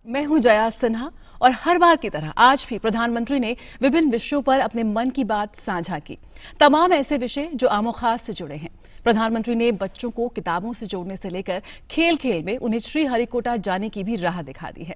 मैं हूं जया सिन्हा और हर बार की तरह आज भी प्रधानमंत्री ने विभिन्न विषयों पर अपने मन की बात साझा की। तमाम ऐसे विषय जो आमो खास से जुड़े हैं। प्रधानमंत्री ने बच्चों को किताबों से जोड़ने से लेकर खेल खेल में उन्हें श्रीहरिकोटा जाने की भी राह दिखा दी है।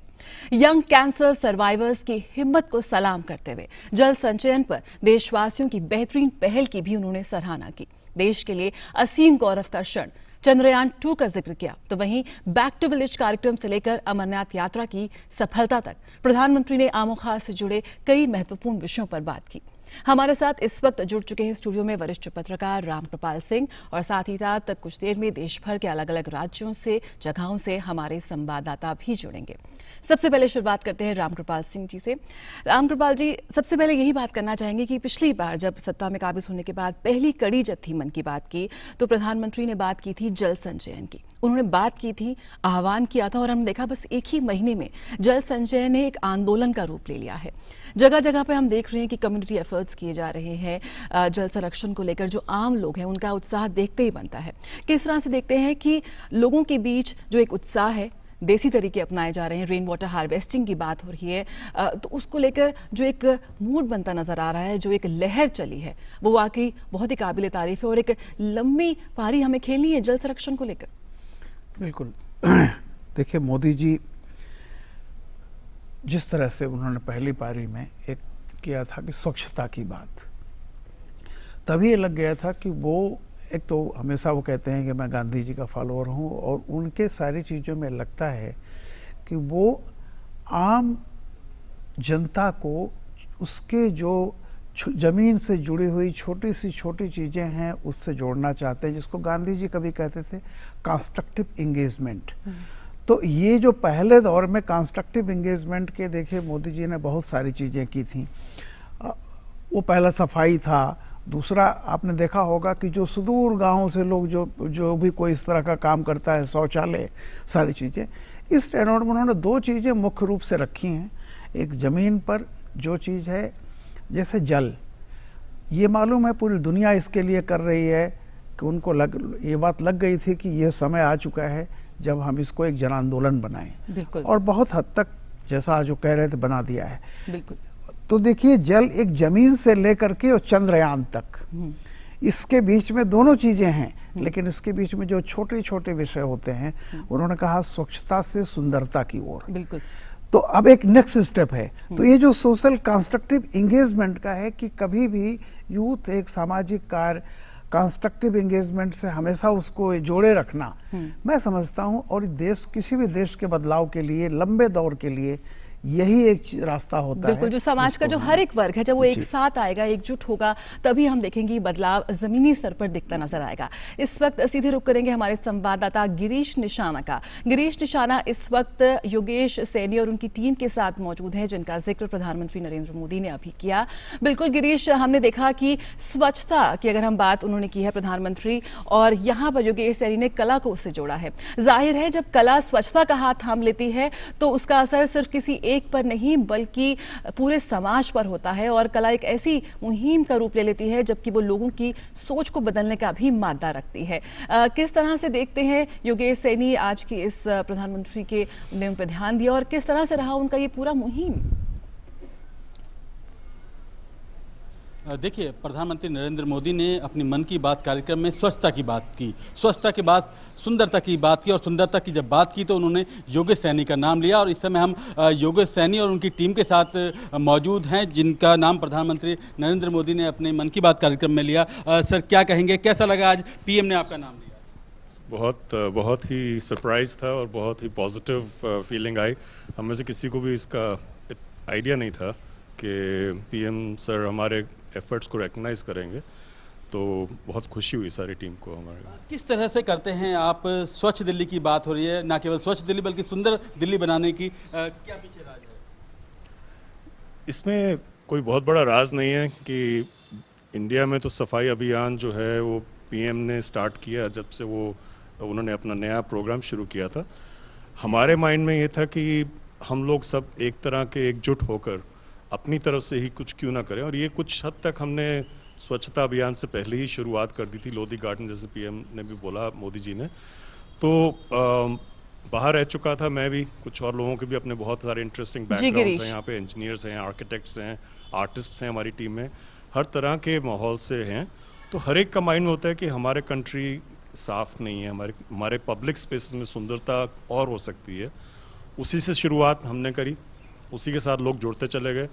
यंग कैंसर सर्वाइवर्स की हिम्मत को सलाम करते हुए जल संचयन पर देशवासियों की बेहतरीन पहल की भी उन्होंने सराहना की। देश के लिए असीम गौरव का क्षण चंद्रयान 2 का जिक्र किया, तो वहीं बैक टू विलेज कार्यक्रम से लेकर अमरनाथ यात्रा की सफलता तक प्रधानमंत्री ने आमो खास से जुड़े कई महत्वपूर्ण विषयों पर बात की। हमारे साथ इस वक्त जुड़ चुके हैं स्टूडियो में वरिष्ठ पत्रकार रामकृपाल सिंह और साथ ही साथ कुछ देर में देश भर के अलग अलग राज्यों से जगहों से हमारे संवाददाता भी जुड़ेंगे। सबसे पहले शुरुआत करते हैं रामकृपाल सिंह जी से। रामकृपाल जी, सबसे पहले यही बात करना चाहेंगे कि पिछली बार जब सत्ता में काबिज होने के बाद पहली कड़ी जब थी मन की बात की, तो प्रधानमंत्री ने बात की थी जल संचयन की। उन्होंने बात की थी, आह्वान किया था और हमने देखा बस एक ही महीने में जल संचयन ने एक आंदोलन का रूप ले लिया है। जगह जगह पे हम देख रहे हैं कि कम्युनिटी एफर्ट्स किए जा रहे हैं जल संरक्षण को लेकर। जो आम लोग हैं उनका उत्साह देखते ही बनता है। किस तरह से देखते हैं कि लोगों के बीच जो एक उत्साह है, देसी तरीके अपनाए जा रहे हैं, रेन वाटर हार्वेस्टिंग की बात हो रही है, तो उसको लेकर जो एक मूड बनता नजर आ रहा है, जो एक लहर चली है, वो वाकई बहुत ही काबिल तारीफ है और एक लंबी पारी हमें खेलनी है जल संरक्षण को लेकर। बिल्कुल। देखिए, मोदी जी जिस तरह से उन्होंने पहली पारी में एक किया था कि स्वच्छता की बात, तभी ये लग गया था कि वो एक तो हमेशा वो कहते हैं कि मैं गांधी जी का फॉलोअर हूँ और उनके सारी चीज़ों में लगता है कि वो आम जनता को उसके जो ज़मीन से जुड़ी हुई छोटी सी छोटी चीज़ें हैं उससे जोड़ना चाहते हैं, जिसको गांधी जी कभी कहते थे कंस्ट्रक्टिव इंगेजमेंट। तो ये जो पहले दौर में कंस्ट्रक्टिव इंगेजमेंट के, देखिए मोदी जी ने बहुत सारी चीज़ें की थी। वो पहला सफाई था, दूसरा आपने देखा होगा कि जो सुदूर गांवों से लोग जो भी कोई इस तरह का काम करता है, शौचालय, सारी चीज़ें, इस टेनोर में उन्होंने दो चीज़ें मुख्य रूप से रखी हैं। एक ज़मीन पर जो चीज़ है जैसे जल, ये मालूम है पूरी दुनिया इसके लिए कर रही है कि उनको ये बात लग गई थी कि ये समय आ चुका है जब हम इसको एक जन आंदोलन बनाएं। बिल्कुल। और बहुत हद तक जैसा जो कह रहे थे बना दिया है। बिल्कुल। तो देखिए, जल एक जमीन से लेकर के और चंद्रयान तक, इसके बीच में दोनों चीजें हैं, लेकिन इसके बीच में जो छोटे छोटे विषय होते हैं, उन्होंने कहा स्वच्छता से सुंदरता की ओर। बिल्कुल। तो अब एक नेक्स्ट स्टेप है। तो ये जो सोशल कंस्ट्रक्टिव इंगेजमेंट का है कि कभी भी यूथ एक सामाजिक कार्य कंस्ट्रक्टिव एंगेजमेंट से हमेशा उसको जोड़े रखना, मैं समझता हूँ। और देश, किसी भी देश के बदलाव के लिए, लंबे दौर के लिए यही एक रास्ता होता है। बिल्कुल, जो समाज का जो हर एक वर्ग है, जब वो एक साथ आएगा, एकजुट होगा, तभी हम देखेंगे बदलाव जमीनी स्तर पर दिखता नजर आएगा। इस वक्त सीधे रुख करेंगे हमारे संवाददाता गिरीश निशाना का। गिरीश निशाना इस वक्त योगेश सैनी और उनकी टीम के साथ मौजूद हैं, जिनका जिक्र प्रधानमंत्री नरेंद्र मोदी ने अभी किया। बिल्कुल गिरीश, हमने देखा कि स्वच्छता की अगर हम बात उन्होंने की है प्रधानमंत्री, और यहाँ पर योगेश सैनी ने कला को उससे जोड़ा है। जाहिर है जब कला स्वच्छता का हाथ थाम लेती है तो उसका असर सिर्फ किसी एक पर नहीं बल्कि पूरे समाज पर होता है, और कला एक ऐसी मुहिम का रूप ले लेती है जबकि वो लोगों की सोच को बदलने का भी मादा रखती है। किस तरह से देखते हैं योगेश सैनी आज की इस प्रधानमंत्री के ने उन पर ध्यान दिया और किस तरह से रहा उनका ये पूरा मुहिम? देखिए, प्रधानमंत्री नरेंद्र मोदी ने अपनी मन की बात कार्यक्रम में स्वच्छता की बात की, स्वच्छता के बाद सुंदरता की बात की, और सुंदरता की जब बात की तो उन्होंने योगेश सैनी का नाम लिया। और इस समय हम योगेश सैनी और उनकी टीम के साथ मौजूद हैं, जिनका नाम प्रधानमंत्री नरेंद्र मोदी ने अपने मन की बात कार्यक्रम में लिया। सर, क्या कहेंगे, कैसा लगा आज पीएम ने आपका नाम लिया? बहुत ही सरप्राइज था और बहुत ही पॉजिटिव फीलिंग आई। हम में से किसी को भी इसका आइडिया नहीं था कि पीएम सर हमारे एफर्ट्स को रिकग्नाइज करेंगे, तो बहुत खुशी हुई सारी टीम को हमारे। किस तरह से करते हैं आप? स्वच्छ दिल्ली की बात हो रही है, ना केवल स्वच्छ दिल्ली बल्कि सुंदर दिल्ली बनाने की, क्या पीछे राज है? इसमें कोई बहुत बड़ा राज नहीं है कि इंडिया में तो सफाई अभियान जो है वो पीएम ने स्टार्ट किया जब से उन्होंने अपना नया प्रोग्राम शुरू किया था। हमारे माइंड में ये था कि हम लोग सब एक तरह के एकजुट होकर अपनी तरफ से ही कुछ क्यों ना करें, और ये कुछ हद तक हमने स्वच्छता अभियान से पहले ही शुरुआत कर दी थी। लोधी गार्डन जैसे पीएम ने भी बोला, मोदी जी ने। तो बाहर रह चुका था मैं भी, कुछ और लोगों के भी अपने बहुत सारे इंटरेस्टिंग बैकग्राउंड्स हैं यहाँ पे, इंजीनियर्स हैं, आर्किटेक्ट्स हैं, आर्टिस्ट्स हैं हमारी टीम में, हर तरह के माहौल से हैं। तो हर एक का माइंड में होता है कि हमारे कंट्री साफ़ नहीं है, हमारे पब्लिक स्पेसेस में सुंदरता और हो सकती है। उसी से शुरुआत हमने करी, उसी के साथ लोग जुड़ते चले गए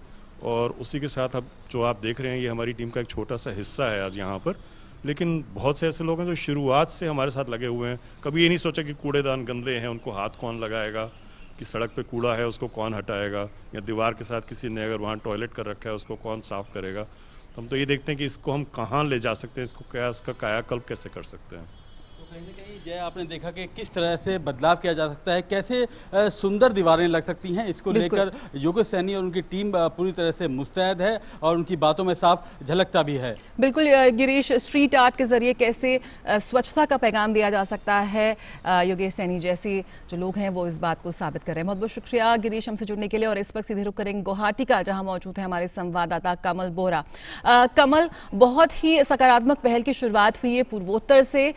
और उसी के साथ अब जो आप देख रहे हैं ये हमारी टीम का एक छोटा सा हिस्सा है आज यहाँ पर। लेकिन बहुत से ऐसे लोग हैं जो शुरुआत से हमारे साथ लगे हुए हैं। कभी ये नहीं सोचा कि कूड़ेदान गंदे हैं, उनको हाथ कौन लगाएगा, कि सड़क पे कूड़ा है उसको कौन हटाएगा, या दीवार के साथ किसी ने अगर वहाँ टॉयलेट कर रखा है उसको कौन साफ़ करेगा। तो हम तो ये देखते हैं कि इसको हम कहाँ ले जा सकते हैं, इसको क्या, इसका कायाकल्प कैसे कर सकते हैं। कहीं ना कहीं जय आपने देखा कि किस तरह से बदलाव किया जा सकता है, कैसे सुंदर दीवारें लग सकती हैं, इसको लेकर योगेश सैनी और उनकी टीम पूरी तरह से मुस्तैद है और उनकी बातों में साफ झलकता भी है। बिल्कुल गिरीश, स्ट्रीट आर्ट के जरिए कैसे स्वच्छता का पैगाम दिया जा सकता है, योगेश सैनी जैसे जो लोग हैं वो इस बात को साबित कर रहे हैं। बहुत बहुत शुक्रिया गिरीश हमसे जुड़ने के लिए। और इस वक्त सीधे रुक करेंगे गुवाहाटी का, जहां मौजूद है हमारे संवाददाता कमल बोरा। कमल, बहुत ही सकारात्मक पहल की शुरुआत हुई है पूर्वोत्तर से,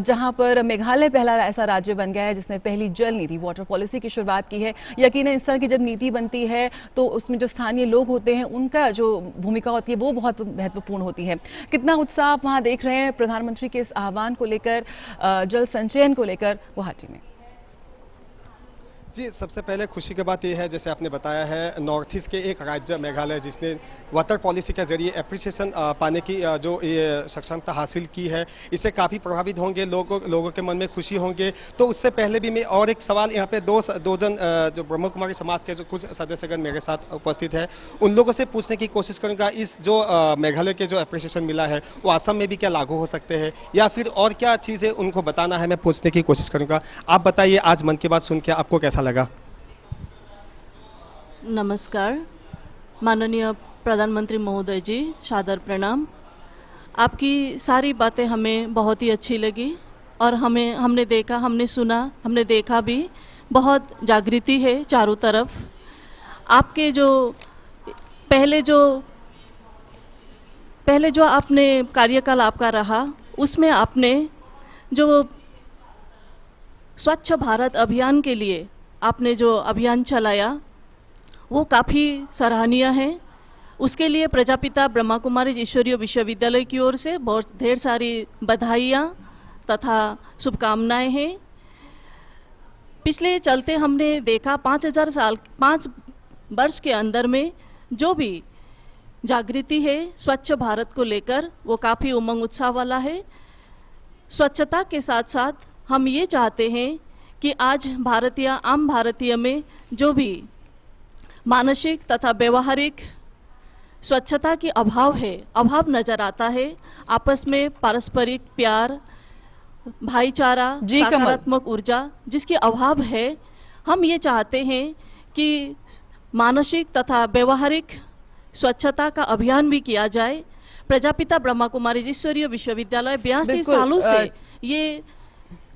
जहां पर मेघालय पहला ऐसा राज्य बन गया है जिसने पहली जल नीति, वाटर पॉलिसी की शुरुआत की है। यकीनन इस तरह की जब नीति बनती है तो उसमें जो स्थानीय लोग होते हैं उनका जो भूमिका होती है वो बहुत महत्वपूर्ण होती है। कितना उत्साह आप वहां देख रहे हैं प्रधानमंत्री के इस आह्वान को लेकर, जल संचयन को लेकर गुवाहाटी में? जी, सबसे पहले खुशी की बात यह है, जैसे आपने बताया है, नॉर्थ ईस्ट के एक राज्य मेघालय जिसने वाटर पॉलिसी के जरिए एप्रिसिएशन पाने की जो ये सक्षमता हासिल की है, इससे काफ़ी प्रभावित होंगे लोगों के मन में खुशी होंगे। तो उससे पहले भी मैं और एक सवाल यहाँ पे दो जन जो ब्रह्म कुमारी समाज के जो कुछ सदस्यगण मेरे साथ उपस्थित है उन लोगों से पूछने की कोशिश करूँगा, इस जो मेघालय के जो एप्रिसिएशन मिला है वो आसाम में भी क्या लागू हो सकते हैं या फिर और क्या चीज़ें उनको बताना है, मैं पूछने की कोशिश करूँगा। आप बताइए, आज मन की बात सुन के आपको कैसा लगा? नमस्कार माननीय प्रधानमंत्री महोदय जी, सादर प्रणाम। आपकी सारी बातें हमें बहुत ही अच्छी लगी और हमने देखा, हमने सुना, हमने देखा भी, बहुत जागृति है चारों तरफ। आपके जो पहले जो आपने कार्यकाल आपका रहा उसमें आपने जो स्वच्छ भारत अभियान के लिए आपने जो अभियान चलाया वो काफ़ी सराहनीय है। उसके लिए प्रजापिता ब्रह्मा कुमारी ईश्वरीय विश्वविद्यालय की ओर से बहुत ढेर सारी बधाइयाँ तथा शुभकामनाएं हैं। पिछले चलते हमने देखा 5 वर्ष के अंदर में जो भी जागृति है स्वच्छ भारत को लेकर वो काफ़ी उमंग उत्साह वाला है। स्वच्छता के साथ साथ हम ये चाहते हैं कि आज आम भारतीय में जो भी मानसिक तथा व्यवहारिक स्वच्छता की अभाव नजर आता है, आपस में पारस्परिक प्यार, भाईचारा, सकारात्मक ऊर्जा जिसकी अभाव है, हम ये चाहते हैं कि मानसिक तथा व्यवहारिक स्वच्छता का अभियान भी किया जाए। प्रजापिता ब्रह्मा कुमारी ईश्वरीय विश्वविद्यालय 82 सालों से ये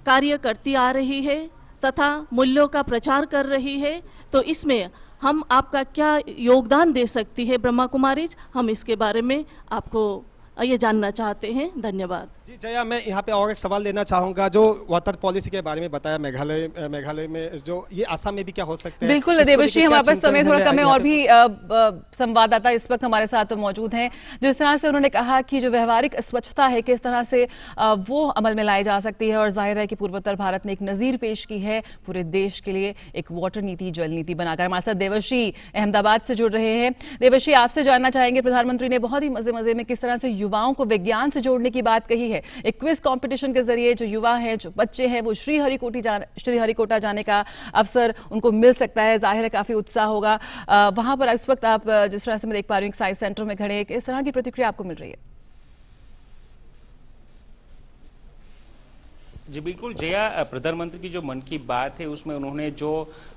कार्य करती आ रही है तथा मूल्यों का प्रचार कर रही है। तो इसमें हम आपका क्या योगदान दे सकती है ब्रह्मा कुमारी, हम इसके बारे में आपको ये जानना चाहते हैं। धन्यवाद। जी जया, मैं यहाँ पे और एक सवाल लेना चाहूँगा, जो वाटर पॉलिसी के बारे में बताया मेघालय में, जो ये आसाम में भी क्या हो सकता है? बिल्कुल देवश्री, हमारे पास समय थोड़ा कम है और भी संवाददाता इस वक्त हमारे साथ मौजूद हैं। जिस तरह से उन्होंने कहा कि जो व्यवहारिक स्वच्छता है किस तरह से वो अमल में लाई जा सकती है, और जाहिर है कि पूर्वोत्तर भारत ने एक नज़ीर पेश की है पूरे देश के लिए, एक वाटर नीति, जल नीति बनाकर। हमारे साथ देवश्री अहमदाबाद से जुड़ रहे हैं। देवश्री, आपसे जानना चाहेंगे, प्रधानमंत्री ने बहुत ही मजे में किस तरह से युवाओं को विज्ञान से जोड़ने की बात कही है। एक क्विज कंपटीशन के जरिए जो युवा हैं, जो बच्चे हैं, वो श्रीहरिकोटा जाने का अवसर उनको मिल सकता है। जाहिर है काफी उत्साह होगा वहां पर। इस वक्त आप जिस तरह से मैं देख पा रही हूँ साइंस सेंटर में खड़े, इस तरह की प्रतिक्रिया आपको मिल रही है? जी बिल्कुल जया, प्रधानमंत्री की जो मन की बात है उसमें उन्होंने जो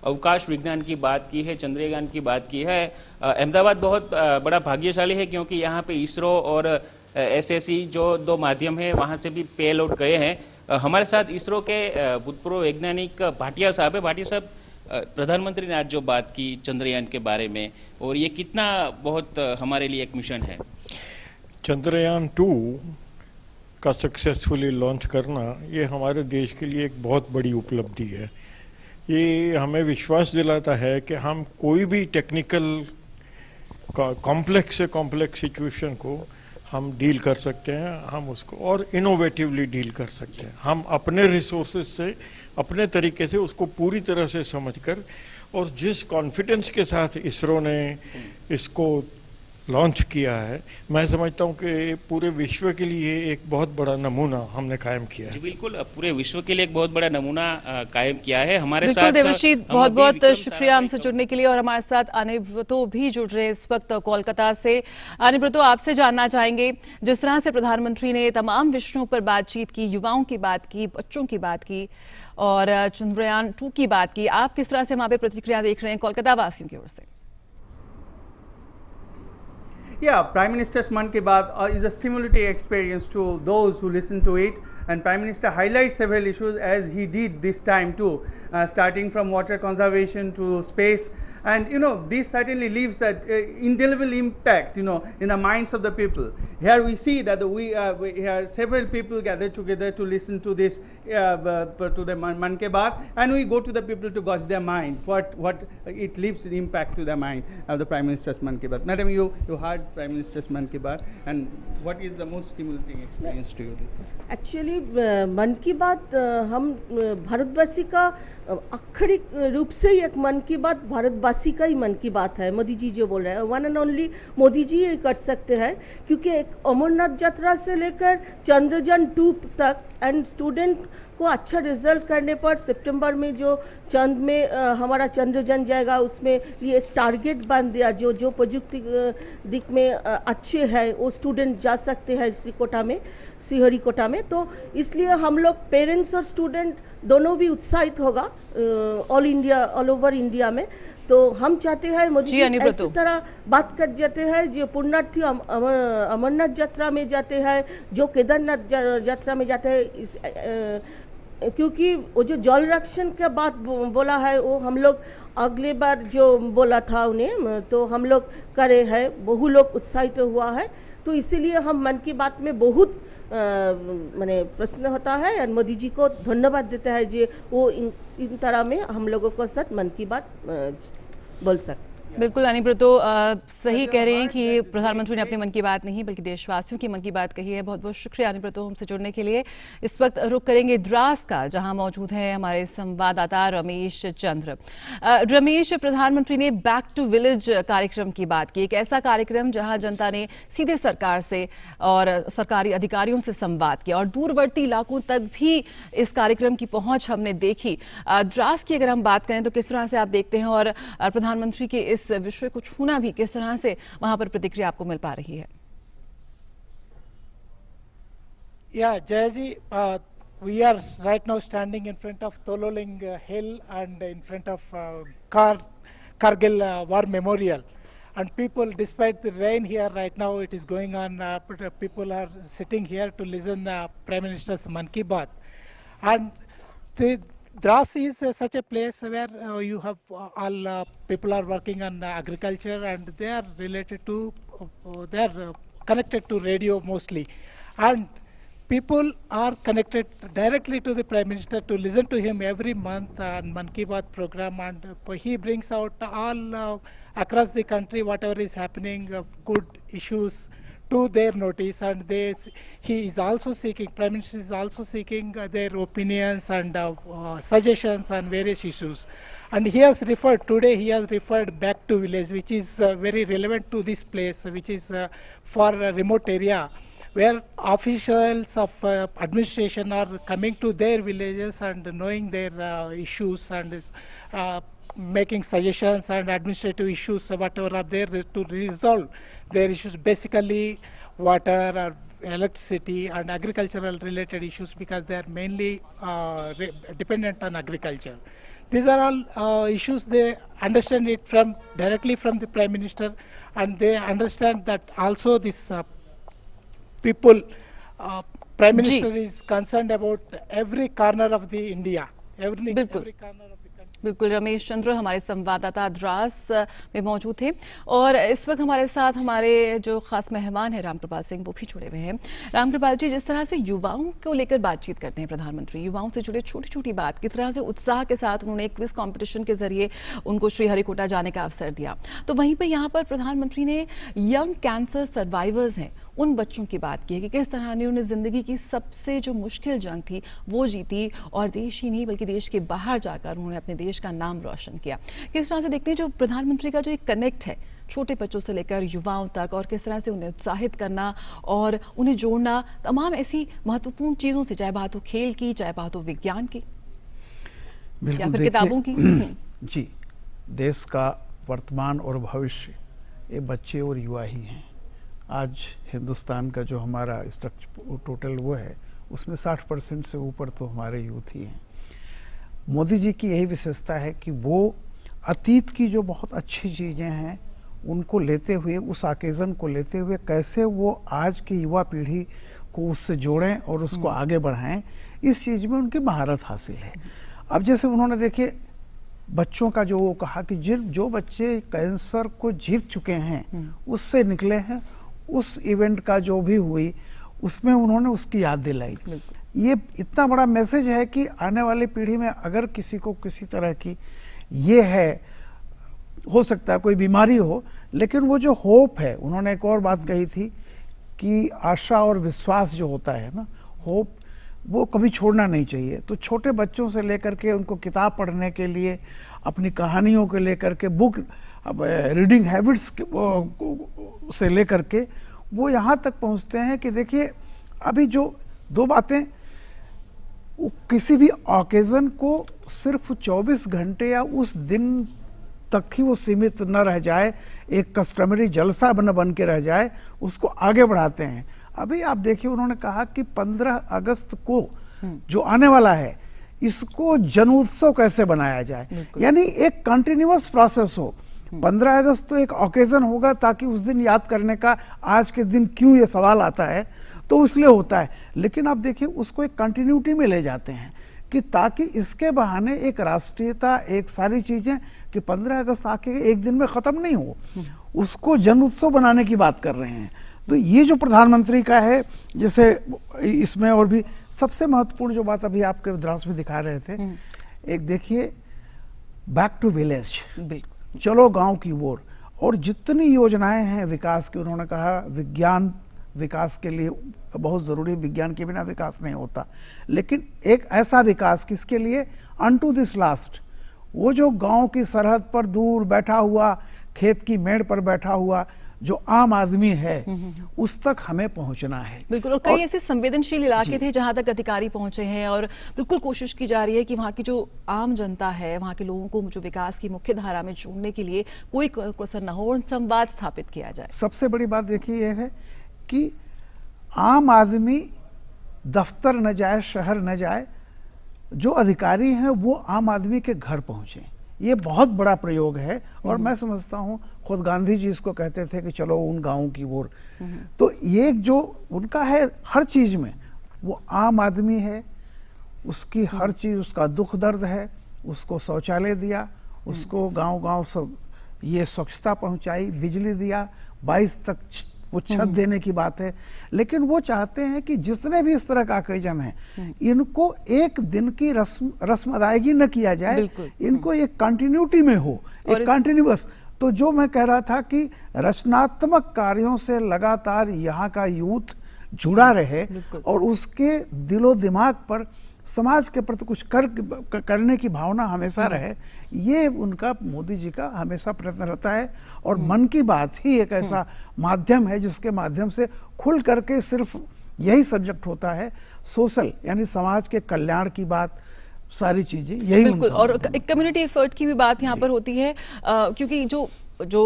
अवकाश विज्ञान की बात की है, चंद्रयान की बात की है। अहमदाबाद बहुत बड़ा भाग्यशाली है क्योंकि यहाँ पे इसरो और एसएससी जो दो माध्यम है वहाँ से भी पेलोड गए हैं। हमारे साथ इसरो के भूतपूर्व वैज्ञानिक भाटिया साहब है। भाटिया साहब, प्रधानमंत्री ने आज जो बात की चंद्रयान के बारे में, और ये कितना बहुत हमारे लिए एक मिशन है। चंद्रयान 2 का सक्सेसफुली लॉन्च करना ये हमारे देश के लिए एक बहुत बड़ी उपलब्धि है। ये हमें विश्वास दिलाता है कि हम कोई भी टेक्निकल कॉम्प्लेक्स से कॉम्प्लेक्स सिचुएशन को हम डील कर सकते हैं, हम उसको और इनोवेटिवली डील कर सकते हैं। हम अपने रिसोर्सेज से अपने तरीके से उसको पूरी तरह से समझकर और जिस कॉन्फिडेंस के साथ इसरो ने इसको लॉन्च किया है, मैं समझता हूं कि पूरे विश्व के लिए एक बहुत बड़ा नमूना हमने कायम किया है। जी बिल्कुल, पूरे विश्व के लिए एक बहुत बड़ा नमूना कायम किया है। हमारे बिल्कुल साथ देवश्री, हम बहुत अभी बहुत विक्रम शुक्रिया हमसे साराभाई जुड़ने के लिए और हमारे साथ अनिब्रतो भी जुड़ रहे हैं इस वक्त कोलकाता से। अनिब्रतो, आपसे जानना चाहेंगे, जिस तरह से प्रधानमंत्री ने तमाम विषयों पर बातचीत की, युवाओं की बात की, बच्चों की बात की और चंद्रयान 2 की बात की, आप किस तरह से वहां पर प्रतिक्रिया देख रहे हैं कोलकाता वासियों की ओर से? Yeah, Prime Minister's Mann Ki Baat is a stimulating experience to those who listen to it, and Prime Minister highlights several issues as he did this time too, starting from water conservation to space. And this certainly leaves an indelible impact in the minds of the people. Here we see that we have several people gathered together to listen to this to the Mann Ki Baat, and we go to the people to gauge their mind, what it leaves an impact to the mind of the Prime Minister's Mann Ki Baat. Madam, you heard Prime Minister's Mann Ki Baat, and what is the most stimulating experience to you? Actually मन की बात हम भारतवासी का अक्षरिक रूप से एक मन की बात भारतवासी का ही मन की बात है। मोदी जी जो बोल रहे हैं one and only Modi ji ही कर सकते हैं, क्योंकि एक अमरनाथ यात्रा से लेकर चंद्रयान 2 तक एंड स्टूडेंट को अच्छा रिजल्ट करने पर सितंबर में जो चंद में हमारा चंद्रयान जाएगा, उसमें ये टारगेट बांध दिया जो जो प्रयुक्ति दिक में अच्छे है वो स्टूडेंट जा सकते हैं श्रीहरिकोटा में। तो इसलिए हम लोग पेरेंट्स और स्टूडेंट दोनों भी उत्साहित होगा ऑल ओवर इंडिया में। तो हम चाहते हैं मोदी जी इसी तरह बात कर जाते हैं जो पुण्यार्थी अमरनाथ यात्रा में जाते हैं, जो केदारनाथ यात्रा में जाते हैं, क्योंकि वो जो जल रक्षण का बात बोला है वो हम लोग अगले बार जो बोला था उन्हें, तो हम लोग करे हैं, बहु लोग उत्साहित हुआ है। तो इसीलिए हम मन की बात में बहुत माने प्रश्न होता है और मोदी जी को धन्यवाद देता है जो वो इन तरह में हम लोगों को साथ मन की बात बोल सकते। बिल्कुल अनिब्रतो सही कह रहे हैं कि प्रधानमंत्री ने अपनी मन की बात नहीं बल्कि देशवासियों की मन की बात कही है। बहुत बहुत शुक्रिया अनिब्रतो हमसे जुड़ने के लिए। इस वक्त रुख करेंगे द्रास का, जहां मौजूद हैं हमारे संवाददाता रमेश चंद्र। रमेश, प्रधानमंत्री ने बैक टू विलेज कार्यक्रम की बात की, एक ऐसा कार्यक्रम जहां जनता ने सीधे सरकार से और सरकारी अधिकारियों से संवाद किया और दूरवर्ती इलाकों तक भी इस कार्यक्रम की पहुंच हमने देखी। द्रास की अगर हम बात करें तो किस तरह से आप देखते हैं और प्रधानमंत्री के इस विषय को छूना भी किस तरह से वहां पर प्रतिक्रिया आपको मिल पा रही है? Yeah, Jayaji, we are right now standing in front of Tololing Hill and in front of Kargil War Memorial. And people, despite the rain here right now, it is going on, people are sitting here to listen Prime Minister's Man Ki Baat. And Dras is such a place where you have all people are working on agriculture and they are related to, they are connected to radio mostly. And people are connected directly to the Prime Minister to listen to him every month on Man Ki Baat program, and he brings out all across the country whatever is happening, good issues to their notice, and he is also seeking, Prime Minister is also seeking their opinions and suggestions on various issues. And he has referred, today he has referred back to village, which is very relevant to this place, which is for a remote area, where officials of administration are coming to their villages and knowing their issues and making suggestions and administrative issues, whatever are there to resolve their issues, basically water or electricity and agricultural related issues, because they are mainly dependent on agriculture. These are all issues they understand it from directly from the Prime Minister, and they understand that also this people, Prime Minister is concerned about every corner of the India, every corner of the country. बिल्कुल, रमेश चंद्र हमारे संवाददाता द्रास में मौजूद थे और इस वक्त हमारे साथ हमारे जो खास मेहमान हैं रामकृपाल सिंह, वो भी जुड़े हुए हैं। रामकृपाल जी, जिस तरह से युवाओं को लेकर बातचीत करते हैं प्रधानमंत्री, युवाओं से जुड़े छोटी छोटी बात, किस तरह से उत्साह के साथ उन्होंने एक क्विज कॉम्पिटिशन के जरिए उनको श्रीहरिकोटा जाने का अवसर दिया, तो वहीं पर यहाँ पर प्रधानमंत्री ने यंग कैंसर सर्वाइवर्स हैं उन बच्चों की बात की है कि किस तरह उन्होंने जिंदगी की सबसे जो मुश्किल जंग थी वो जीती और देश ही नहीं बल्कि देश के बाहर जाकर उन्होंने अपने देश का नाम रोशन किया। किस तरह से देखते हैं जो प्रधानमंत्री का जो एक कनेक्ट है छोटे बच्चों से लेकर युवाओं तक और किस तरह से उन्हें उत्साहित करना और उन्हें जोड़ना तमाम ऐसी महत्वपूर्ण चीज़ों से, चाहे बात हो खेल की, चाहे बात हो विज्ञान की या फिर किताबों की। जी, देश का वर्तमान और भविष्य ये बच्चे और युवा ही हैं। आज हिंदुस्तान का जो हमारा स्ट्रक्चर टोटल वो है उसमें 60% से ऊपर तो हमारे यूथ ही हैं। मोदी जी की यही विशेषता है कि वो अतीत की जो बहुत अच्छी चीज़ें हैं उनको लेते हुए, उस ओकेज़न को लेते हुए कैसे वो आज की युवा पीढ़ी को उससे जोड़ें और उसको आगे बढ़ाएं, इस चीज़ में उनकी महारत हासिल है। अब जैसे उन्होंने देखिए बच्चों का जो वो कहा कि जो बच्चे कैंसर को जीत चुके हैं उससे निकले हैं, उस इवेंट का जो भी हुई उसमें उन्होंने उसकी याद दिलाई। ये इतना बड़ा मैसेज है कि आने वाली पीढ़ी में अगर किसी को किसी तरह की ये है, हो सकता है कोई बीमारी हो, लेकिन वो जो होप है, उन्होंने एक और बात कही थी कि आशा और विश्वास जो होता है ना, होप, वो कभी छोड़ना नहीं चाहिए। तो छोटे बच्चों से लेकर के उनको किताब पढ़ने के लिए, अपनी कहानियों को लेकर के, बुक रीडिंग हैबिट्स से लेकर के वो यहाँ तक पहुँचते हैं कि देखिए अभी जो दो बातें, किसी भी ओकेज़न को सिर्फ 24 घंटे या उस दिन तक ही वो सीमित न रह जाए, एक कस्टमरी जलसा बन के रह जाए, उसको आगे बढ़ाते हैं। अभी आप देखिए उन्होंने कहा कि 15 अगस्त को जो आने वाला है इसको जन उत्सव कैसे बनाया जाए, यानी एक कंटिन्यूअस प्रोसेस हो। 15 अगस्त तो एक ओकेजन होगा ताकि उस दिन याद करने का, आज के दिन क्यों ये सवाल आता है तो इसलिए होता है, लेकिन आप देखिए उसको एक कंटिन्यूटी में ले जाते हैं कि ताकि इसके बहाने एक राष्ट्रीयता, एक सारी चीजें कि 15 अगस्त आके एक दिन में खत्म नहीं हो, उसको जन उत्सव बनाने की बात कर रहे हैं। तो ये जो प्रधानमंत्री का है, जैसे इसमें और भी सबसे महत्वपूर्ण जो बात अभी आपके द्रास में दिखा रहे थे, एक देखिए बैक टू विलेज, चलो गांव की ओर, और जितनी योजनाएं हैं विकास की, उन्होंने कहा विज्ञान विकास के लिए बहुत ज़रूरी, विज्ञान के बिना विकास नहीं होता, लेकिन एक ऐसा विकास किसके लिए, अनटू दिस लास्ट, वो जो गांव की सरहद पर दूर बैठा हुआ, खेत की मेड़ पर बैठा हुआ जो आम आदमी है उस तक हमें पहुंचना है। बिल्कुल, और कई ऐसे संवेदनशील इलाके थे जहां तक अधिकारी पहुंचे हैं और बिल्कुल कोशिश की जा रही है कि वहां की जो आम जनता है, वहां के लोगों को जो विकास की मुख्य धारा में जोड़ने के लिए कोई कसर न हो और संवाद स्थापित किया जाए। सबसे बड़ी बात देखिए यह है कि आम आदमी दफ्तर न जाए, शहर न जाए, जो अधिकारी हैं वो आम आदमी के घर पहुंचे, ये बहुत बड़ा प्रयोग है। और मैं समझता हूँ खुद गांधी जी इसको कहते थे कि चलो उन गाँव की ओर। तो ये जो उनका है हर चीज में, वो आम आदमी है, उसकी हर चीज, उसका दुख दर्द है, उसको शौचालय दिया, उसको गांव-गांव सब ये स्वच्छता पहुंचाई, बिजली दिया, 22 तक वो छत देने की बात है। लेकिन वो चाहते हैं कि जितने भी इस तरह का ओकेजन है, इनको एक दिन की रस्म अदायगी न किया जाए, इनको एक कंटिन्यूटी में हो, एक कंटिन्यूअस। तो जो मैं कह रहा था कि रचनात्मक कार्यों से लगातार यहाँ का यूथ जुड़ा रहे और उसके दिलो दिमाग पर समाज के प्रति कुछ करने की भावना हमेशा रहे, ये उनका, मोदी जी का हमेशा प्रयत्न रहता है। और मन की बात ही एक ऐसा माध्यम है जिसके माध्यम से खुल करके सिर्फ यही सब्जेक्ट होता है, सोशल, यानी समाज के कल्याण की बात, सारी चीजें यही। बिल्कुल, और एक कम्युनिटी एफर्ट की भी बात यहाँ पर होती है, क्योंकि जो जो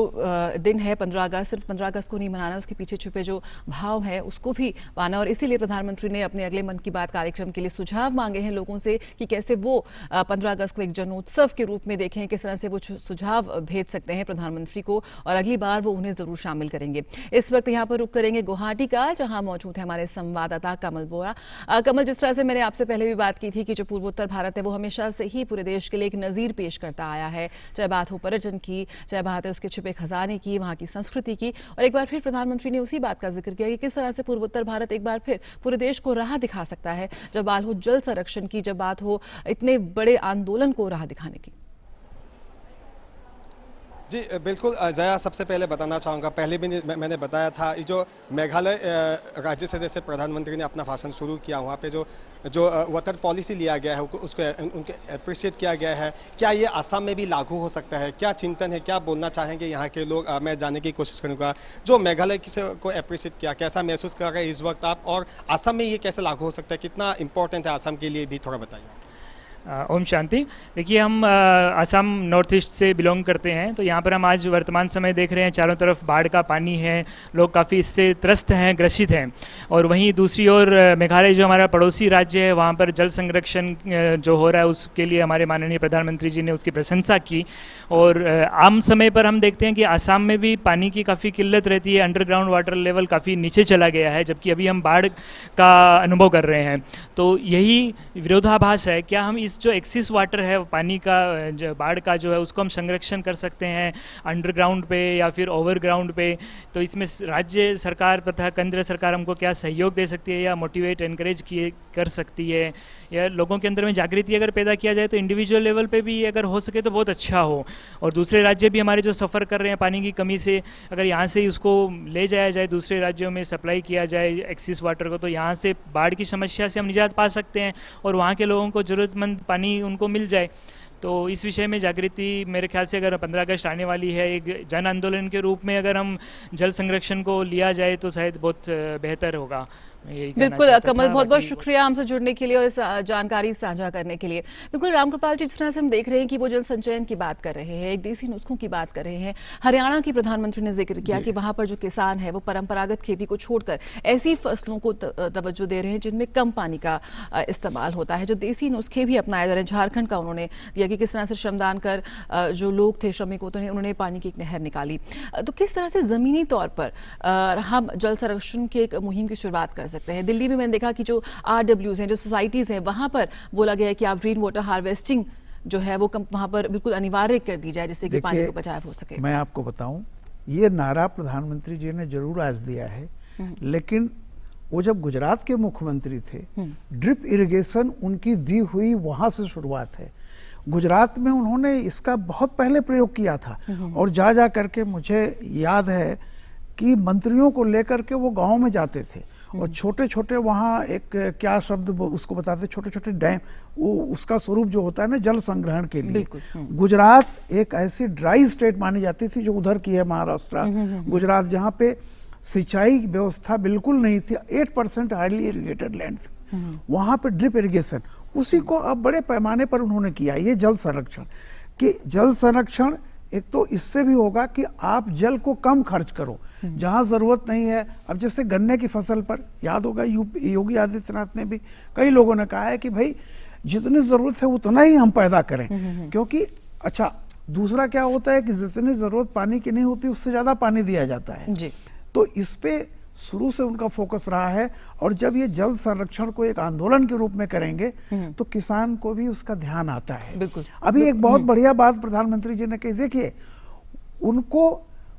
दिन है 15 अगस्त, सिर्फ 15 अगस्त को नहीं मनाना, उसके पीछे छुपे जो भाव है उसको भी पाना। और इसीलिए प्रधानमंत्री ने अपने अगले मन की बात कार्यक्रम के लिए सुझाव मांगे हैं लोगों से कि कैसे वो 15 अगस्त को एक जनोत्सव के रूप में देखें, किस तरह से वो सुझाव भेज सकते हैं प्रधानमंत्री को, और अगली बार वो उन्हें जरूर शामिल करेंगे। इस वक्त यहाँ पर रुक करेंगे गुवाहाटी का, जहां मौजूद है हमारे संवाददाता कमल बोरा। कमल, जिस तरह से मैंने आपसे पहले भी बात की थी कि जो पूर्वोत्तर भारत है वो हमेशा से ही पूरे देश के लिए एक नज़ीर पेश करता आया है, चाहे बात हो पर्यटन की, चाहे बात है उसके छुपे खजाने की, वहाँ की संस्कृति की। और एक बार फिर प्रधानमंत्री ने उसी बात का जिक्र किया कि किस तरह से पूर्वोत्तर भारत एक बार फिर पूरे देश को राह दिखा सकता है जब बात हो जल संरक्षण की, जब बात हो इतने बड़े आंदोलन को राह दिखाने की। जी बिल्कुल जया, सबसे पहले बताना चाहूँगा, पहले भी मैंने बताया था, ये जो मेघालय राज्य से जैसे प्रधानमंत्री ने अपना भाषण शुरू किया, वहाँ पे जो वाटर पॉलिसी लिया गया है उसको उनके अप्रिशिएट किया गया है। क्या ये आसाम में भी लागू हो सकता है? क्या चिंतन है, क्या बोलना चाहेंगे यहाँ के लोग? मैं जानने की कोशिश करूँगा जो मेघालय को अप्रिशिएट किया, कैसा महसूस कर रहे हैं इस वक्त आप, और आसाम में ये कैसे लागू हो सकता है, कितना इंपॉर्टेंट है आसाम के लिए भी, थोड़ा बताइए। ओम शांति। देखिए, हम असम नॉर्थ ईस्ट से बिलोंग करते हैं, तो यहाँ पर हम आज वर्तमान समय देख रहे हैं चारों तरफ बाढ़ का पानी है, लोग काफ़ी इससे त्रस्त हैं, ग्रसित हैं। और वहीं दूसरी ओर मेघालय जो हमारा पड़ोसी राज्य है, वहाँ पर जल संरक्षण जो हो रहा है उसके लिए हमारे माननीय प्रधानमंत्री जी ने उसकी प्रशंसा की। और आम समय पर हम देखते हैं कि असम में भी पानी की काफ़ी किल्लत रहती है, अंडरग्राउंड वाटर लेवल काफ़ी नीचे चला गया है, जबकि अभी हम बाढ़ का अनुभव कर रहे हैं। तो यही विरोधाभास है। क्या हम इस जो एक्सिस वाटर है पानी का, जो बाढ़ का जो है, उसको हम संरक्षण कर सकते हैं अंडरग्राउंड पे या फिर ओवरग्राउंड पे? तो इसमें राज्य सरकार तथा केंद्र सरकार हमको क्या सहयोग दे सकती है या मोटिवेट एनकरेज कर सकती है, या लोगों के अंदर में जागृति अगर पैदा किया जाए तो इंडिविजुअल लेवल पे भी अगर हो सके तो बहुत अच्छा हो। और दूसरे राज्य भी हमारे जो सफ़र कर रहे हैं पानी की कमी से, अगर यहाँ से उसको ले जाया जाए, दूसरे राज्यों में सप्लाई किया जाए एक्सिस वाटर को, तो यहाँ से बाढ़ की समस्या से हम निजात पा सकते हैं और वहाँ के लोगों को ज़रूरतमंद पानी उनको मिल जाए। तो इस विषय में जागृति मेरे ख्याल से अगर 15 अगस्त आने वाली है, एक जन आंदोलन के रूप में अगर हम जल संरक्षण को लिया जाए तो शायद बहुत बेहतर होगा। बिल्कुल कमल, बहुत बहुत शुक्रिया हमसे जुड़ने के लिए और इस जानकारी साझा करने के लिए। बिल्कुल रामकृपाल जी, जिस तरह से हम देख रहे हैं कि वो जल संचयन की बात कर रहे हैं, एक देसी नुस्खों की बात कर रहे हैं, हरियाणा की प्रधानमंत्री ने जिक्र किया कि वहां पर जो किसान है वो परंपरागत खेती को छोड़कर ऐसी फसलों को तवज्जो दे रहे हैं जिनमें कम पानी का इस्तेमाल होता है, जो देसी नुस्खे भी अपनाए जा रहे हैं। झारखंड का उन्होंने दिया कि किस तरह से श्रमदान कर जो लोग थे श्रमिकों, तो उन्होंने पानी की एक नहर निकाली। तो किस तरह से ज़मीनी तौर पर हम जल संरक्षण की एक मुहिम की शुरुआत कर सकते हैं? दिल्ली में मैंने देखा कि जो RWs हैं, जो सोसाइटीज़ हैं, वहाँ पर बोला गया है कि आप रेन वाटर हार्वेस्टिंग जो है वो वहाँ पर बिल्कुल अनिवार्य कर दी जाए, जिससे कि पानी को बचाव हो सके। मैं आपको बताऊं, ये नारा प्रधानमंत्री जी ने जरूर आज दिया है, लेकिन वो जब गुजरात के मुख्यमंत्री थे, ड्रिप इरिगेशन उनकी दी हुई वहाँ से शुरुआत है। गुजरात में उन्होंने इसका बहुत पहले प्रयोग किया था और जा करके मुझे याद है कि मंत्रियों को लेकर के वो गाँव में जाते थे और छोटे छोटे वहाँ एक क्या शब्द उसको बताते, छोटे छोटे डैम, वो उसका स्वरूप जो होता है ना जल संग्रहण के लिए। गुजरात एक ऐसी ड्राई स्टेट मानी जाती थी जो उधर की है महाराष्ट्र, गुजरात, जहाँ पे सिंचाई व्यवस्था बिल्कुल नहीं थी, 8% हाईली इरिगेटेड लैंड थी, वहाँ पे ड्रिप इरिगेशन, उसी को अब बड़े पैमाने पर उन्होंने किया। ये जल संरक्षण कि जल संरक्षण एक तो इससे भी होगा कि आप जल को कम खर्च करो जहां जरूरत नहीं है। अब जैसे गन्ने की फसल पर याद होगा योगी आदित्यनाथ ने भी, कई लोगों ने कहा है कि भाई जितनी जरूरत है उतना ही हम पैदा करें, क्योंकि अच्छा दूसरा क्या होता है कि जितनी जरूरत पानी की नहीं होती उससे ज्यादा पानी दिया जाता है जी। तो इस पे शुरू से उनका फोकस रहा है, और जब ये जल संरक्षण को एक आंदोलन के रूप में करेंगे तो किसान को भी उसका ध्यान आता है। बिल्कुल। अभी एक बहुत बढ़िया बात प्रधानमंत्री जी ने कही, देखिए उनको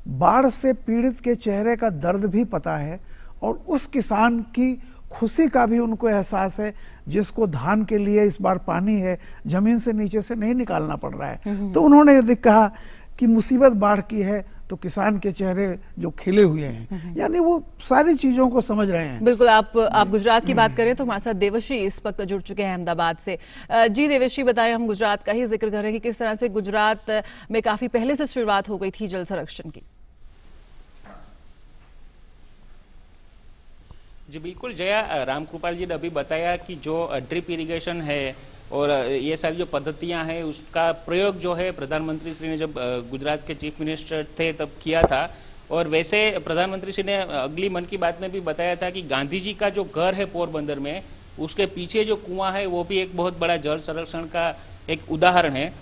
बाढ़ से पीड़ित के चेहरे का दर्द भी पता है और उस किसान की खुशी का भी उनको एहसास है जिसको धान के लिए इस बार पानी है, जमीन से नीचे से नहीं निकालना पड़ रहा है। तो उन्होंने यदि कहा कि मुसीबत बाढ़ की है तो किसान के चेहरे जो खिले हुए हैं, यानी वो सारी चीजों को समझ रहे हैं। बिल्कुल। आप गुजरात की बात करें तो हमारे साथ देवश्री इस वक्त जुड़ चुके हैं अहमदाबाद से। जी देवश्री, बताएं, हम गुजरात का ही जिक्र कर रहे हैं कि किस तरह से गुजरात में काफी पहले से शुरुआत हो गई थी जल संरक्षण की। जी बिल्कुल जया, रामकृपाल जी ने अभी बताया कि जो ड्रिप इरिगेशन है और ये सारी जो पद्धतियां हैं उसका प्रयोग जो है प्रधानमंत्री श्री ने जब गुजरात के चीफ मिनिस्टर थे तब किया था। और वैसे प्रधानमंत्री श्री ने अगली मन की बात में भी बताया था कि गांधी जी का जो घर है पोरबंदर में, उसके पीछे जो कुआं है वो भी एक बहुत बड़ा जल संरक्षण का एक उदाहरण है।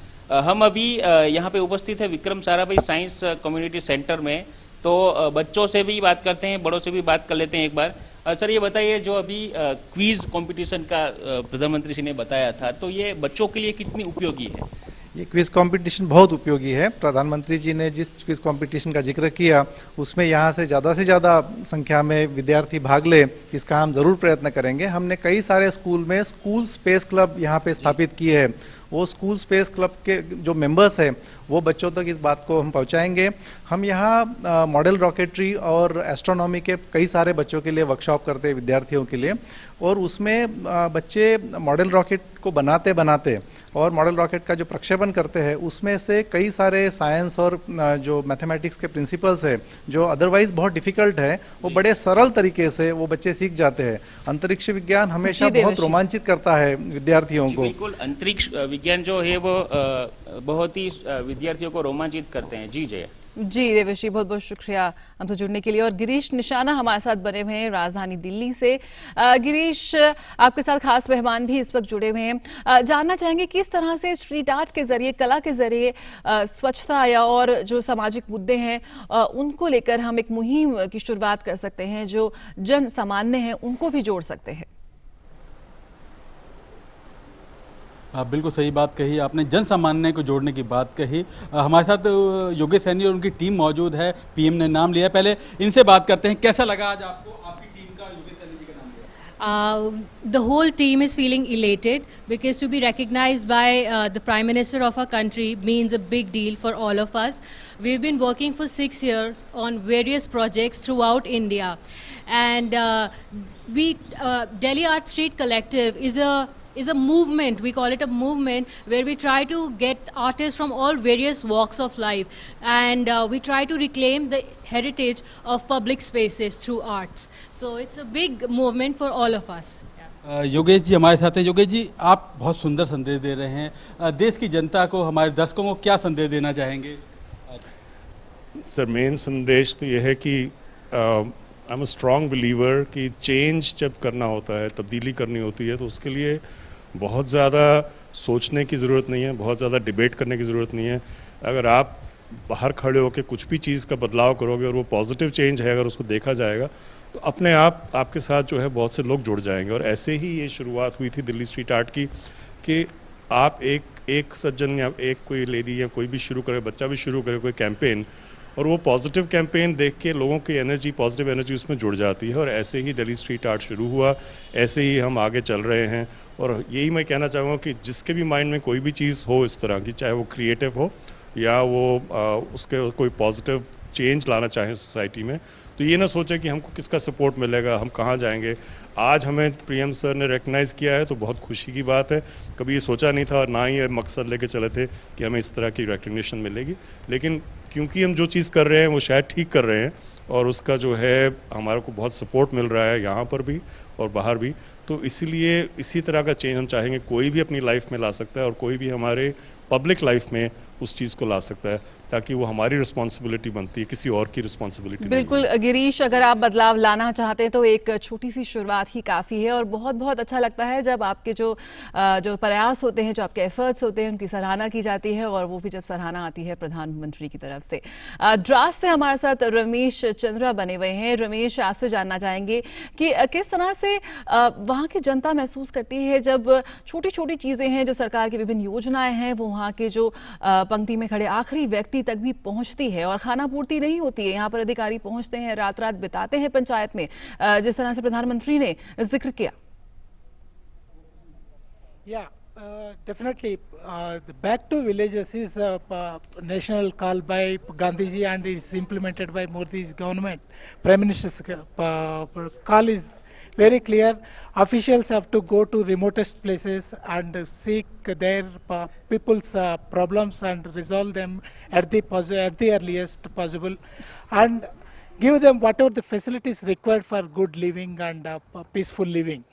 हम अभी यहाँ पे उपस्थित है Vikram Sarabhai science community centre में, तो बच्चों से भी बात करते हैं, बड़ों से भी बात कर लेते हैं एक बार। सर ये बताइए, जो अभी क्विज कंपटीशन का प्रधानमंत्री जी ने बताया था, तो ये बच्चों के लिए कितनी उपयोगी है? ये क्विज कंपटीशन बहुत उपयोगी है। प्रधानमंत्री जी ने जिस क्विज कंपटीशन का जिक्र किया उसमें यहाँ से ज़्यादा संख्या में विद्यार्थी भाग ले, इसका हम ज़रूर प्रयत्न करेंगे। हमने कई सारे स्कूल में स्कूल स्पेस क्लब यहाँ पे स्थापित किए हैं। वो स्कूल स्पेस क्लब के जो मेंबर्स हैं वो बच्चों तक इस बात को हम पहुँचाएंगे। हम यहाँ मॉडल रॉकेटरी और एस्ट्रोनॉमी के कई सारे बच्चों के लिए वर्कशॉप करते हैं, विद्यार्थियों के लिए, और उसमें बच्चे मॉडल रॉकेट को बनाते और मॉडल रॉकेट का जो प्रक्षेपण करते हैं उसमें से कई सारे साइंस और जो मैथमेटिक्स के प्रिंसिपल्स है जो अदरवाइज बहुत डिफिकल्ट है, वो बड़े सरल तरीके से वो बच्चे सीख जाते हैं। अंतरिक्ष विज्ञान हमेशा बहुत रोमांचित करता है विद्यार्थियों को। बिल्कुल, अंतरिक्ष विज्ञान जो है वो बहुत ही विद्यार्थियों को रोमांचित करते हैं। जी जय। जी देवेश, बहुत बहुत शुक्रिया हमसे जुड़ने के लिए। और गिरीश निशाना हमारे साथ बने हुए हैं राजधानी दिल्ली से। गिरीश, आपके साथ खास मेहमान भी इस वक्त जुड़े हुए हैं। जानना चाहेंगे किस तरह से स्ट्रीट आर्ट के जरिए, कला के जरिए स्वच्छता या और जो सामाजिक मुद्दे हैं उनको लेकर हम एक मुहिम की शुरुआत कर सकते हैं, जो जन सामान्य हैं उनको भी जोड़ सकते हैं। बिल्कुल सही बात कही आपने, जन सामान्य को जोड़ने की बात कही। हमारे साथ योगेश सैनी और उनकी टीम मौजूद है, पीएम ने नाम लिया। पहले इनसे बात करते हैं, कैसा लगा आज आपको आपकी टीम का योगेश सैनी जी का नाम लिया? The whole team is feeling elated because to be recognized by the Prime Minister of our country means a big deal for all of us. We've been working for 6 years on various projects throughout India, and Delhi Art Street Collective is a movement. We call it a movement where we try to get artists from all various walks of life, and we try to reclaim the heritage of public spaces through arts. So it's a big movement for all of us. Yogesh ji हमारे साथ हैं। योगेश जी, आप बहुत सुंदर संदेश दे रहे हैं। देश की जनता को, हमारे दर्शकों को क्या संदेश देना चाहेंगे? सर, मेन संदेश तो ये है कि I am a strong believer कि चेंज जब करना होता है, तब्दीली करनी होती है, तो उसके लिए बहुत ज़्यादा सोचने की ज़रूरत नहीं है, बहुत ज़्यादा डिबेट करने की ज़रूरत नहीं है। अगर आप बाहर खड़े होकर कुछ भी चीज़ का बदलाव करोगे और वो पॉजिटिव चेंज है, अगर उसको देखा जाएगा तो अपने आप आपके साथ जो है बहुत से लोग जुड़ जाएंगे। और ऐसे ही ये शुरुआत हुई थी दिल्ली स्ट्रीट आर्ट की कि आप एक सज्जन या एक कोई लेडी या कोई भी शुरू करे, बच्चा भी शुरू करे कोई कैंपेन, और वो पॉजिटिव कैंपेन देख के लोगों की एनर्जी, पॉजिटिव एनर्जी उसमें जुड़ जाती है। और ऐसे ही दिल्ली स्ट्रीट आर्ट शुरू हुआ, ऐसे ही हम आगे चल रहे हैं। और यही मैं कहना चाहूँगा कि जिसके भी माइंड में कोई भी चीज़ हो इस तरह की, चाहे वो क्रिएटिव हो या वो उसके कोई पॉजिटिव चेंज लाना चाहे सोसाइटी में, तो ये ना सोचे कि हमको किसका सपोर्ट मिलेगा, हम कहाँ जाएंगे। आज हमें पीएम सर ने रिकग्नाइज़ किया है तो बहुत खुशी की बात है। कभी ये सोचा नहीं था और ना ही ये मकसद लेके चले थे कि हमें इस तरह की रिकग्निशन मिलेगी, लेकिन क्योंकि हम जो चीज़ कर रहे हैं वो शायद ठीक कर रहे हैं और उसका जो है हमारे को बहुत सपोर्ट मिल रहा है यहाँ पर भी और बाहर भी, तो इसीलिए इसी तरह का चेंज हम चाहेंगे। कोई भी अपनी लाइफ में ला सकता है और कोई भी हमारे पब्लिक लाइफ में उस चीज़ को ला सकता है, ताकि वो हमारी रिस्पॉन्सिबिलिटी बनती है, किसी और की रिस्पॉन्सिबिलिटी। बिल्कुल गिरीश, अगर आप बदलाव लाना चाहते हैं तो एक छोटी सी शुरुआत ही काफ़ी है। और बहुत बहुत अच्छा लगता है जब आपके जो प्रयास होते हैं, जो आपके एफर्ट्स होते हैं, उनकी सराहना की जाती है, और वो भी जब सराहना आती है प्रधानमंत्री की तरफ से। द्रास से हमारे साथ रमेश चंद्रा बने हुए हैं। रमेश, आपसे जानना चाहेंगे कि किस तरह से वहाँ की जनता महसूस करती है जब छोटी छोटी चीज़ें हैं, जो सरकार की विभिन्न योजनाएं हैं, वो वहाँ के जो पंक्ति में खड़े आखिरी व्यक्ति तक भी पहुंचती है, और खाना पूर्ति नहीं होती है। यहाँ पर अधिकारी पहुंचते हैं, रात रात बिताते हैं पंचायत में, जिस तरह से प्रधानमंत्री ने जिक्र किया। Definitely, the Back to Villages is a national call by Gandhi ji, and it's implemented by Modi's government. Prime Minister's call is very clear. Officials have to go to remotest places and seek their people's problems and resolve them at the earliest possible, and give them whatever the facilities required for good living and peaceful living.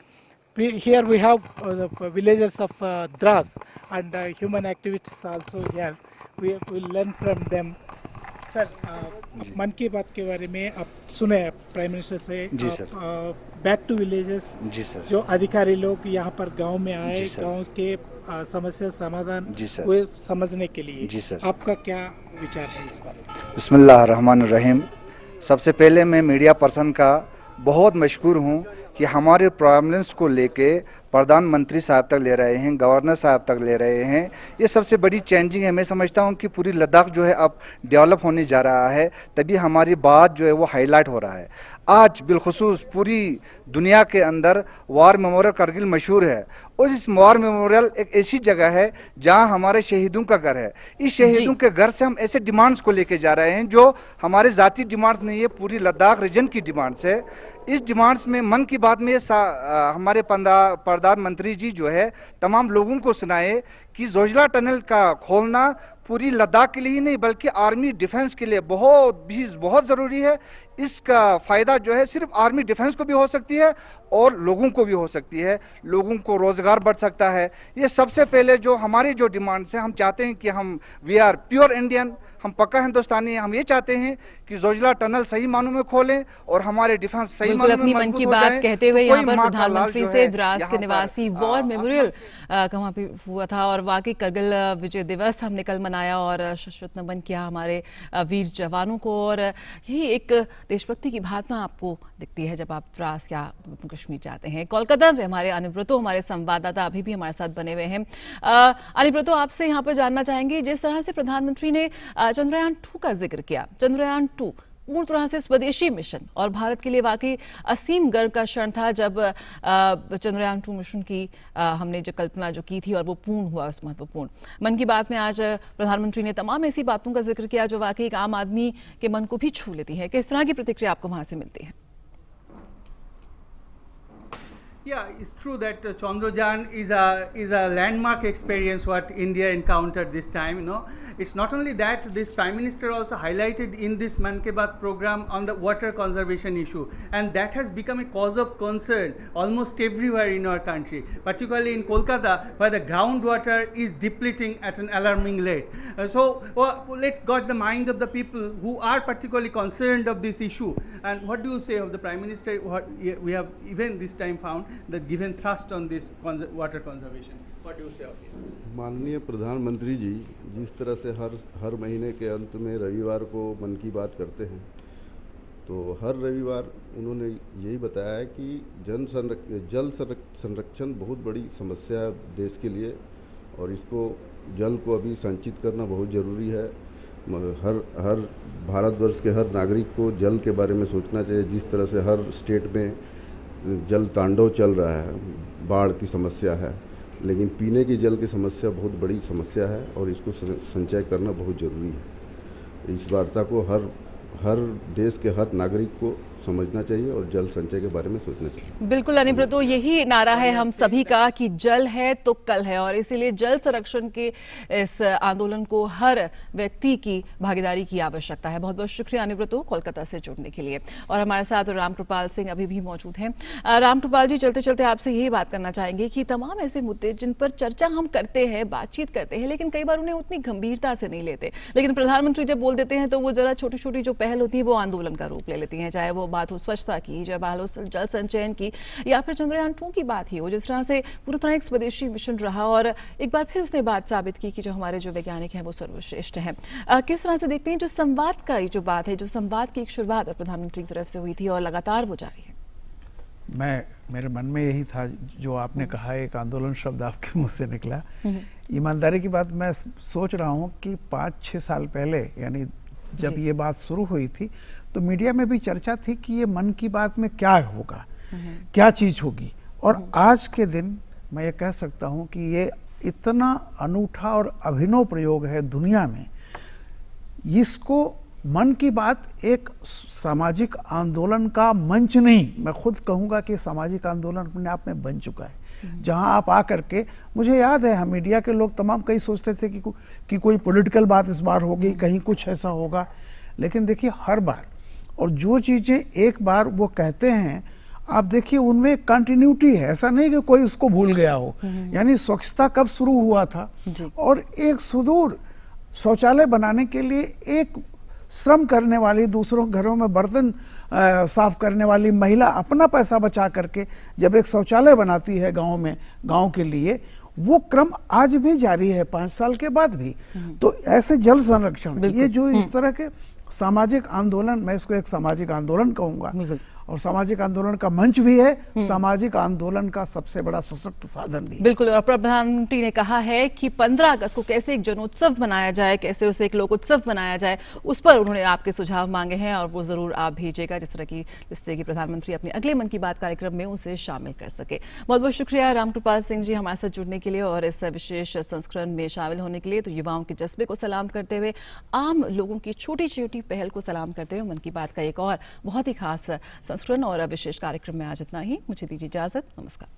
here we have the villagers of Dras and human activists also here. We will learn from them. Sir, मन की बात के बारे में आप सुने prime minister से। जी सर। Back to villages. जी सर। जो अधिकारी लोग यहाँ पर गांव में आए, गांव के समस्या समाधान वो समझने के लिए। जी सर। आपका क्या विचार है इस बारे में? बिस्मिल्लाह रहमान रहीम। सबसे पहले मैं मीडिया पर्सन का बहुत मशकूर हूँ कि हमारे प्रॉब्लम्स को लेके प्रधानमंत्री साहब तक ले रहे हैं, गवर्नर साहब तक ले रहे हैं। ये सबसे बड़ी चेंजिंग है। मैं समझता हूँ कि पूरी लद्दाख जो है अब डेवलप होने जा रहा है, तभी हमारी बात जो है वो हाईलाइट हो रहा है। आज बिलखुसूस पूरी दुनिया के अंदर वार मेमोरियल करगिल मशहूर है, और इस वार मेमोरियल एक ऐसी जगह है जहां हमारे शहीदों का घर है। इस शहीदों के घर से हम ऐसे डिमांड्स को लेके जा रहे हैं जो हमारे ज़ाती डिमांड्स नहीं है, पूरी लद्दाख रीजन की डिमांड्स है। इस डिमांड्स में मन की बात में हमारे प्रधानमंत्री जी जो है तमाम लोगों को सुनाए कि जोजिला टनल का खोलना पूरी लद्दाख के लिए ही नहीं बल्कि आर्मी डिफेंस के लिए बहुत ज़रूरी है। इसका फ़ायदा जो है सिर्फ आर्मी डिफेंस को भी हो सकती है और लोगों को भी हो सकती है, लोगों को रोज़गार बढ़ सकता है। ये सबसे पहले जो हमारी जो डिमांड्स हैं, हम चाहते हैं कि हम वी आर प्योर इंडियन, हम पक्का हिंदुस्तानी हैं। हम ये चाहते हैं कि जोजिला टनल सही मानों में खोलें और हमारे डिफेंस सही मानों में अपनी मन की बात कहते हुए यहाँ पर प्रधानमंत्री से द्रास के निवासी वॉर मेमोरियल कहाँ पे हुआ था, और वाकई करगिल विजय दिवस हमने कल मनाया और शाश्वत नमन किया हमारे वीर जवानों को। और यही एक देशभक्ति की भावना आपको दिखती है जब आप द्रास या कश्मीर जाते हैं। कोलकाता में हमारे अनिब्रतो, हमारे संवाददाता अभी भी हमारे साथ बने हुए हैं। अनिब्रतो, आपसे यहाँ पर जानना चाहेंगे, जिस तरह से प्रधानमंत्री ने चंद्रयान 2 का जिक्र किया, चंद्रयान 2 पूर्ण तरह से स्वदेशी मिशन और भारत के लिए वाकई असीम गर्व का क्षण था जब चंद्रयान 2 मिशन की हमने जो कल्पना जो की थी और वो पूर्ण हुआ। उस महत्वपूर्ण मन की बात में आज प्रधानमंत्री ने तमाम ऐसी बातों का जिक्र किया जो वाकई एक आम आदमी के मन को भी छू लेती है। किस तरह की प्रतिक्रिया आपको वहां से मिलती है? Yeah, it's true that Chandrayaan is a landmark experience what India encountered this time. You know, it's not only that. This Prime Minister also highlighted in this Man Ki Baat program on the water conservation issue, and that has become a cause of concern almost everywhere in our country, particularly in Kolkata, where the groundwater is depleting at an alarming rate. Let's gauge the mind of the people who are particularly concerned of this issue. And what do you say of the Prime Minister? What we have even this time found that given thrust on this water conservation. What do you say of it? माननीय प्रधानमंत्री जी जिस तरह से हर महीने के अंत में रविवार को मन की बात करते हैं, तो हर रविवार उन्होंने यही बताया है कि जल संरक्षण बहुत बड़ी समस्या है देश के लिए, और इसको जल को अभी संचित करना बहुत ज़रूरी है। हर भारतवर्ष के हर नागरिक को जल के बारे में सोचना चाहिए। जिस तरह से हर स्टेट में जल तांडव चल रहा है, बाढ़ की समस्या है, लेकिन पीने की जल की समस्या बहुत बड़ी समस्या है और इसको संचय करना बहुत ज़रूरी है। इस वार्ता को हर देश के हर नागरिक को समझना चाहिए और जल संचय के बारे में सोचना चाहिए। बिल्कुल अनिब्रतो, यही नारा है हम सभी का कि जल है तो कल है, और इसीलिए जल संरक्षण के इस आंदोलन को हर व्यक्ति की भागीदारी की आवश्यकता है। बहुत बहुत शुक्रिया अनिब्रतो कोलकाता से जुड़ने के लिए। और हमारे साथ रामकृपाल सिंह अभी भी मौजूद हैं। रामकृपाल जी, चलते चलते आपसे यही बात करना चाहेंगे कि तमाम ऐसे मुद्दे जिन पर चर्चा हम करते हैं, बातचीत करते हैं, लेकिन कई बार उन्हें उतनी गंभीरता से नहीं लेते, लेकिन प्रधानमंत्री जब बोल देते हैं तो वो जरा छोटी छोटी जो पहल होती है वो आंदोलन का रूप ले लेती है, चाहे वो बात हो स्वच्छता की, चाहे बात हो जल संचयन की, या फिर चंद्रयान 2 की बात ही हो, जिस तरह से पूरी तरह एक स्वदेशी मिशन रहा और एक बार फिर उसने बात साबित की कि जो हमारे जो वैज्ञानिक हैं वो सर्वश्रेष्ठ हैं। किस तरह से देखते हैं जो संवाद का जो बात है, जो संवाद की एक शुरुआत प्रधानमंत्री की तरफ से हुई थी और लगातार वो जारी है? मेरे मन में यही था जो आपने कहा, एक आंदोलन शब्द आपके मुंह से निकला। ईमानदारी की बात, मैं सोच रहा हूँ कि 5-6 साल पहले, यानी जब ये बात शुरू हुई थी, तो मीडिया में भी चर्चा थी कि ये मन की बात में क्या होगा, क्या चीज होगी, और आज के दिन मैं ये कह सकता हूँ कि ये इतना अनूठा और अभिनव प्रयोग है दुनिया में। इसको मन की बात एक सामाजिक आंदोलन का मंच नहीं, मैं खुद कहूँगा कि सामाजिक आंदोलन अपने आप में बन चुका है, जहाँ आप आकर के, मुझे याद है हम मीडिया के लोग तमाम कई सोचते थे कि कोई पॉलिटिकल बात इस बार होगी, कहीं कुछ ऐसा होगा, लेकिन देखिए हर बार, और जो चीज़ें एक बार वो कहते हैं आप देखिए उनमें कंटिन्यूटी है, ऐसा नहीं कि कोई उसको भूल गया हो। यानी स्वच्छता कब शुरू हुआ था और एक सुदूर शौचालय बनाने के लिए एक श्रम करने वाली, दूसरों घरों में बर्तन साफ करने वाली महिला अपना पैसा बचा करके जब एक शौचालय बनाती है गांव में, गांव के लिए, वो क्रम आज भी जारी है 5 साल के बाद भी। तो ऐसे जल संरक्षण, ये जो इस तरह के सामाजिक आंदोलन, मैं इसको एक सामाजिक आंदोलन कहूंगा, और सामाजिक आंदोलन का मंच भी है, सामाजिक आंदोलन का सबसे बड़ा सशक्त साधन भी। बिल्कुल, और प्रधानमंत्री ने कहा है कि 15 अगस्त को कैसे एक जनोत्सव मनाया जाए, कैसे उसे एक लोकोत्सव बनाया जाए, उस पर उन्होंने आपके सुझाव मांगे हैं और वो जरूर आप भेजेगा जिससे कि प्रधानमंत्री अपने अगले मन की बात कार्यक्रम में उसे शामिल कर सके। बहुत बहुत शुक्रिया रामकृपाल सिंह जी हमारे साथ जुड़ने के लिए और इस विशेष संस्करण में शामिल होने के लिए। तो युवाओं के जज्बे को सलाम करते हुए, आम लोगों की छोटी छोटी पहल को सलाम करते हुए मन की बात का एक और बहुत ही खास संस्करण और विशेष कार्यक्रम में आज इतना ही। मुझे दीजिए इजाजत, नमस्कार।